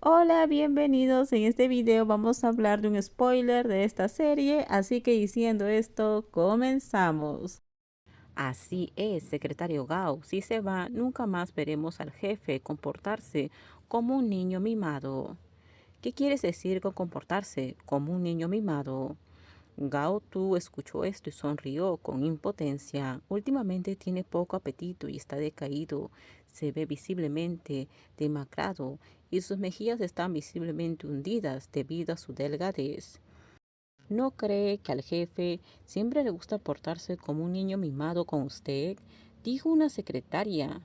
Hola, bienvenidos. En este video vamos a hablar de un spoiler de esta serie, así que diciendo esto, comenzamos. Así es, secretario Gao. Si se va, nunca más veremos al jefe comportarse como un niño mimado. ¿Qué quieres decir con comportarse como un niño mimado? Gao Tu escuchó esto y sonrió con impotencia. Últimamente tiene poco apetito y está decaído. Se ve visiblemente demacrado y sus mejillas están visiblemente hundidas debido a su delgadez. ¿No cree que al jefe siempre le gusta portarse como un niño mimado con usted? Dijo una secretaria.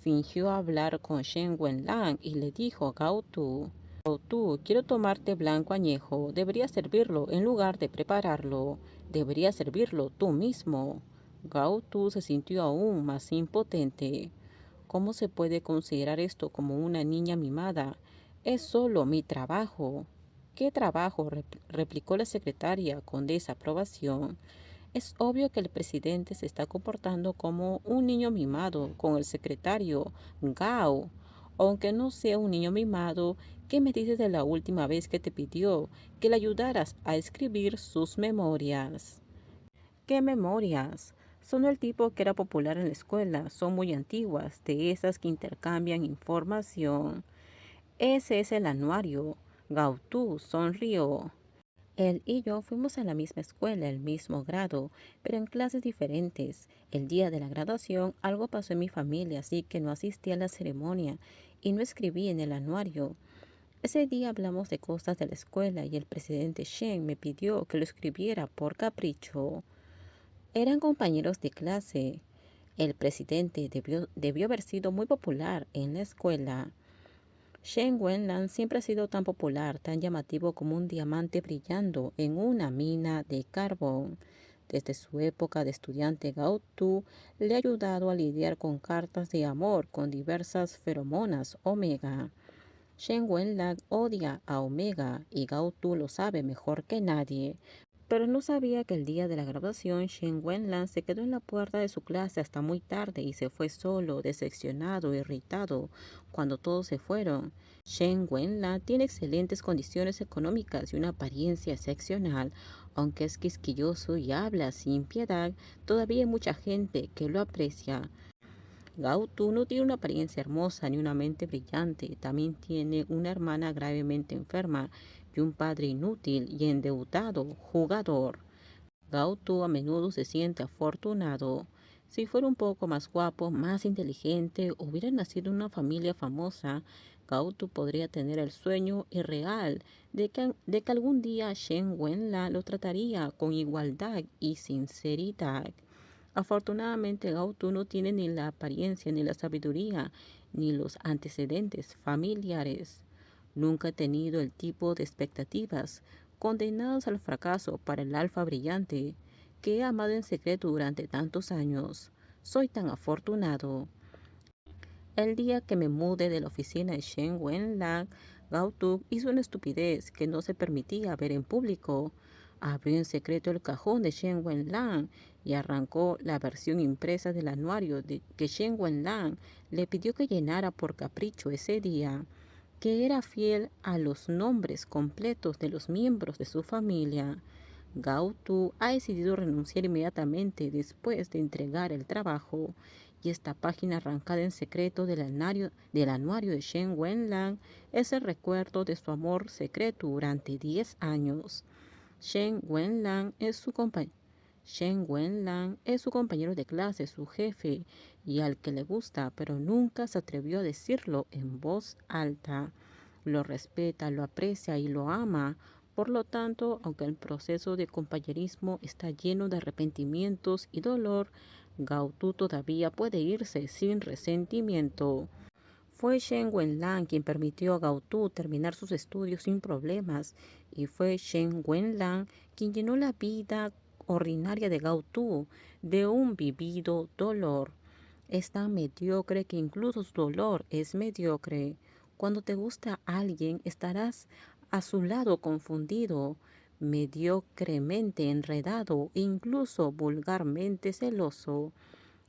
Fingió hablar con Shen Wenlang y le dijo a Gao Tu. Tú, quiero tomarte blanco añejo. Deberías servirlo en lugar de prepararlo. Deberías servirlo tú mismo. Gao Tu se sintió aún más impotente. ¿Cómo se puede considerar esto como una niña mimada? Es solo mi trabajo. ¿Qué trabajo? Replicó la secretaria con desaprobación. Es obvio que el presidente se está comportando como un niño mimado con el secretario Gao. Aunque no sea un niño mimado, ¿qué me dices de la última vez que te pidió que le ayudaras a escribir sus memorias? ¿Qué memorias? Son el tipo que era popular en la escuela, son muy antiguas, de esas que intercambian información. Ese es el anuario. Gautú sonrió. Él y yo fuimos a la misma escuela, el mismo grado, pero en clases diferentes. El día de la graduación algo pasó en mi familia, así que no asistí a la ceremonia y no escribí en el anuario. Ese día hablamos de cosas de la escuela y el presidente Shen me pidió que lo escribiera por capricho. Eran compañeros de clase. El presidente debió haber sido muy popular en la escuela. Shen Wenlan siempre ha sido tan popular, tan llamativo como un diamante brillando en una mina de carbón. Desde su época de estudiante, Gao Tu le ha ayudado a lidiar con cartas de amor con diversas feromonas Omega. Shen Wenlan odia a Omega y Gao Tu lo sabe mejor que nadie. Pero no sabía que el día de la graduación Shen Wenlan se quedó en la puerta de su clase hasta muy tarde y se fue solo, decepcionado, irritado, cuando todos se fueron. Shen Wenlan tiene excelentes condiciones económicas y una apariencia excepcional. Aunque es quisquilloso y habla sin piedad, todavía hay mucha gente que lo aprecia. Gao Tu no tiene una apariencia hermosa ni una mente brillante. También tiene una hermana gravemente enferma y un padre inútil y endeudado jugador. Gao Tu a menudo se siente afortunado. Si fuera un poco más guapo, más inteligente, hubiera nacido en una familia famosa, Gao Tu podría tener el sueño irreal de que algún día Shen Wenla lo trataría con igualdad y sinceridad. Afortunadamente, Gao Tu no tiene ni la apariencia, ni la sabiduría, ni los antecedentes familiares. Nunca he tenido el tipo de expectativas condenados al fracaso para el alfa brillante que he amado en secreto durante tantos años. Soy tan afortunado. El día que me mudé de la oficina de Shen Wenlang, Gao Tu hizo una estupidez que no se permitía ver en público. Abrió en secreto el cajón de Shen Wenlang y arrancó la versión impresa del anuario que Shen Wenlang le pidió que llenara por capricho ese día, que era fiel a los nombres completos de los miembros de su familia. Gao Tu ha decidido renunciar inmediatamente después de entregar el trabajo, y esta página arrancada en secreto del anuario de Shen Wenlang es el recuerdo de su amor secreto durante 10 años. Shen Wenlang es su compañero. Shen Wenlang es su compañero de clase, su jefe, y al que le gusta, pero nunca se atrevió a decirlo en voz alta. Lo respeta, lo aprecia y lo ama. Por lo tanto, aunque el proceso de compañerismo está lleno de arrepentimientos y dolor, Gao Tu todavía puede irse sin resentimiento. Fue Shen Wenlang quien permitió a Gao Tu terminar sus estudios sin problemas, y fue Shen Wenlang quien llenó la vida ordinaria de Gao Tu de un vivido dolor. Es tan mediocre que incluso su dolor es mediocre. Cuando te gusta alguien, estarás a su lado confundido, mediocremente enredado, incluso vulgarmente celoso.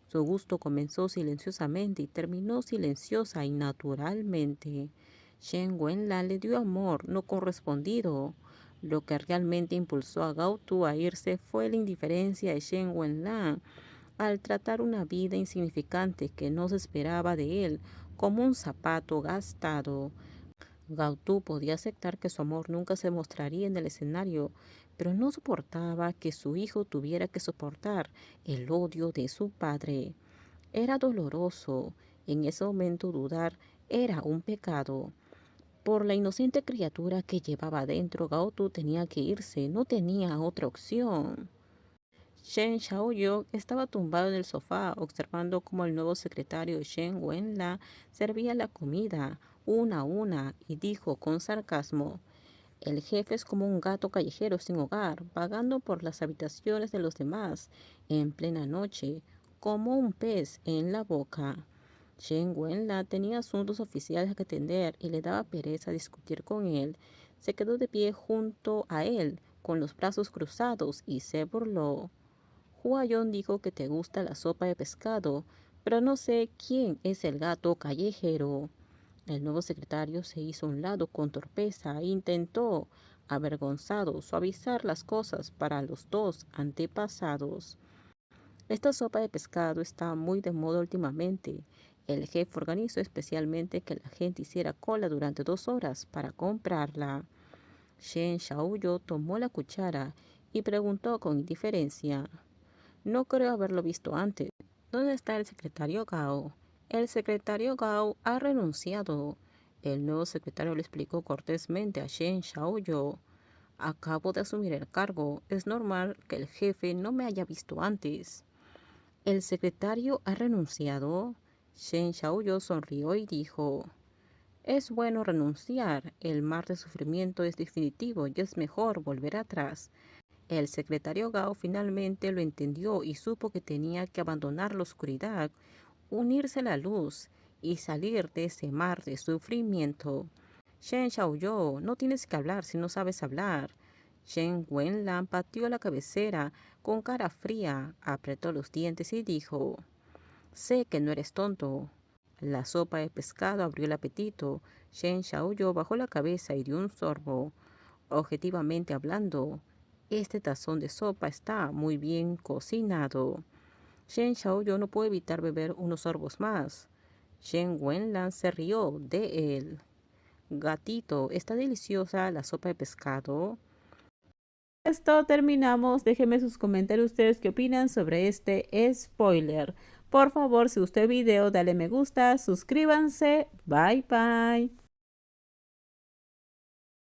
Su gusto comenzó silenciosamente y terminó silenciosa y naturalmente. Shen Wenlan le dio amor no correspondido. Lo que realmente impulsó a Gaotu a irse fue la indiferencia de Shen Wenlan al tratar una vida insignificante que no se esperaba de él como un zapato gastado. Gautú podía aceptar que su amor nunca se mostraría en el escenario, pero no soportaba que su hijo tuviera que soportar el odio de su padre. Era doloroso. En ese momento dudar era un pecado. Por la inocente criatura que llevaba dentro, Gaotu tenía que irse, no tenía otra opción. Shen Xiaoyu estaba tumbado en el sofá observando cómo el nuevo secretario Shen Wenla servía la comida una a una y dijo con sarcasmo: el jefe es como un gato callejero sin hogar, vagando por las habitaciones de los demás en plena noche, como un pez en la boca. Shen Wenla tenía asuntos oficiales que atender y le daba pereza discutir con él. Se quedó de pie junto a él, con los brazos cruzados, y se burló. Huayón dijo que te gusta la sopa de pescado, pero no sé quién es el gato callejero. El nuevo secretario se hizo a un lado con torpeza e intentó, avergonzado, suavizar las cosas para los dos antepasados. Esta sopa de pescado está muy de moda últimamente. El jefe organizó especialmente que la gente hiciera cola durante 2 horas para comprarla. Shen Xiaoyu tomó la cuchara y preguntó con indiferencia: no creo haberlo visto antes. ¿Dónde está el secretario Gao? El secretario Gao ha renunciado. El nuevo secretario le explicó cortésmente a Shen Xiaoyu. Acabo de asumir el cargo. Es normal que el jefe no me haya visto antes. ¿El secretario ha renunciado? Shen Xiaoyu sonrió y dijo: es bueno renunciar. El mar de sufrimiento es definitivo y es mejor volver atrás. El secretario Gao finalmente lo entendió y supo que tenía que abandonar la oscuridad, unirse a la luz y salir de ese mar de sufrimiento. Shen Xiaoyu, no tienes que hablar si no sabes hablar. Shen Wenlan pateó la cabecera con cara fría, apretó los dientes y dijo: sé que no eres tonto. La sopa de pescado abrió el apetito. Shen Xiaoyu bajó la cabeza y dio un sorbo. Objetivamente hablando, este tazón de sopa está muy bien cocinado. Shen Xiaoyu no pudo evitar beber unos sorbos más. Shen Wenlan se rió de él. Gatito, ¿está deliciosa la sopa de pescado? Esto terminamos. Déjenme sus comentarios ustedes qué opinan sobre este spoiler. Por favor, si gustó el video, dale me gusta, suscríbanse. Bye bye.